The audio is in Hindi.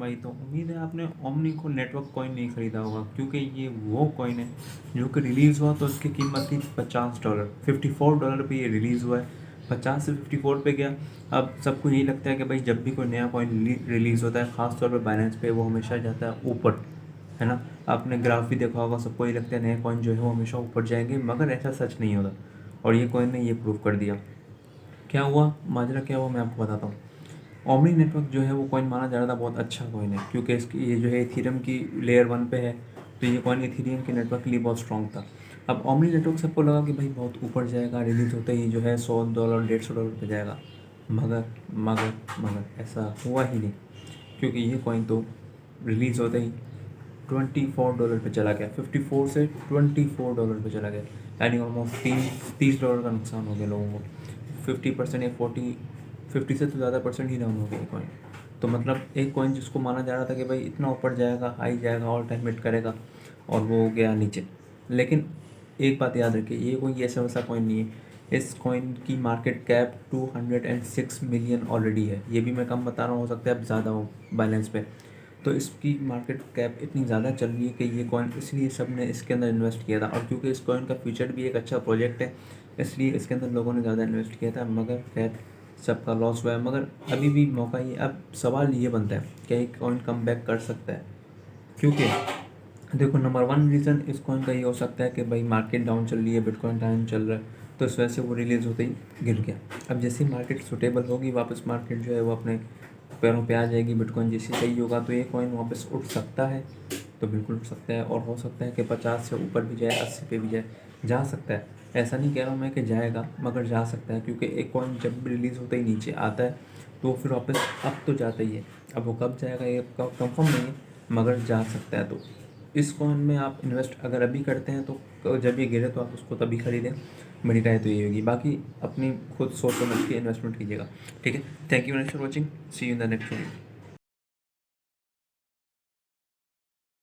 भाई। तो उम्मीद है आपने ओमनी को नेटवर्क कॉइन नहीं खरीदा होगा, क्योंकि ये वो कॉइन है जो कि रिलीज़ हुआ तो उसकी कीमत थी $50, $54 पे ये रिलीज़ हुआ है, 50 से 54 पे गया। अब सबको यही लगता है कि भाई जब भी कोई नया कॉइन रिलीज़ होता है, ख़ास तौर पे बाइनेंस पे, वो हमेशा जाता है ऊपर, है ना। आपने ग्राफ भी देखा होगा, सबको ये लगता है नए कॉइन जो है वो हमेशा ऊपर जाएंगे, मगर ऐसा सच नहीं होता। और ये कॉइन ने ये प्रूव कर दिया। क्या हुआ, माजरा क्या हुआ, मैं आपको बताता हूँ। ओमनी नेटवर्क जो है वो कॉइन माना जा रहा था बहुत अच्छा कॉइन है, क्योंकि इसकी ये जो है इथीरियम की लेयर 1 पे है, तो ये कॉइन इथीरियम के नेटवर्क के लिए बहुत स्ट्रॉन्ग था। अब ओमनी नेटवर्क सबको लगा कि भाई बहुत ऊपर जाएगा, रिलीज होते ही जो है $100 $150 पे जाएगा, मगर मगर मगर ऐसा हुआ ही नहीं। क्योंकि ये कॉइन तो रिलीज़ होते ही $24 पे चला गया, 54 से $24 पे चला गया, यानी ऑलमोस्ट $30 का नुकसान हो गया लोगों को। 50% या 50 से तो ज़्यादा परसेंट ही डाउन हो गया कॉइन। तो मतलब एक कॉइन जिसको माना जा रहा था कि भाई इतना ऊपर जाएगा, हाई जाएगा, ऑल टाइम हिट करेगा, और वो गया नीचे। लेकिन एक बात याद रखिए, ये कोई ऐसा वैसा कॉइन नहीं है। इस कॉइन की मार्केट कैप 206 मिलियन ऑलरेडी है। ये भी मैं कम बता रहा हूँ, हो सकता है अब ज़्यादा हो बैलेंस पे। तो इसकी मार्केट कैप इतनी ज़्यादा चल रही है कि ये कॉइन, इसलिए सब ने इसके अंदर इन्वेस्ट किया था। और क्योंकि इस कॉइन का फ्यूचर भी एक अच्छा प्रोजेक्ट है, इसलिए इसके अंदर लोगों ने ज़्यादा इन्वेस्ट किया था, मगर खैर सबका लॉस हुआ है। मगर अभी भी मौका ही, अब सवाल ये बनता है कि एक कॉइन कम बैक कर सकता है, क्योंकि देखो नंबर 1 रीज़न इस कॉइन का ये हो सकता है कि भाई मार्केट डाउन चल रही है, बिटकॉइन डाउन चल रहा है, तो इस वजह से वो रिलीज़ होते ही गिर गया। अब जैसी मार्केट सुटेबल होगी, वापस मार्केट जो है वो अपने पैरों पे आ जाएगी, बिटकॉइन जैसे सही होगा, तो ये कॉइन वापस उठ सकता है, तो बिल्कुल उठ सकता है। और हो सकता है कि 50 से ऊपर भी जाए, 80 पे भी जाए, जा सकता है। ऐसा नहीं कह रहा हूँ मैं कि जाएगा, मगर जा सकता है, क्योंकि एक कॉइन जब भी रिलीज़ होते ही नीचे आता है तो फिर वापस अप तो जाता ही है। अब वो कब जाएगा ये कंफर्म नहीं है, मगर जा सकता है। तो इस कॉइन में आप इन्वेस्ट अगर अभी करते हैं तो जब ये गिरे तो आप उसको तभी खरीदें। मेरी राय तो ये होगी, बाकी अपनी खुद सोच समझ के इन्वेस्टमेंट कीजिएगा। ठीक है, thank you for watching, see you in the next video.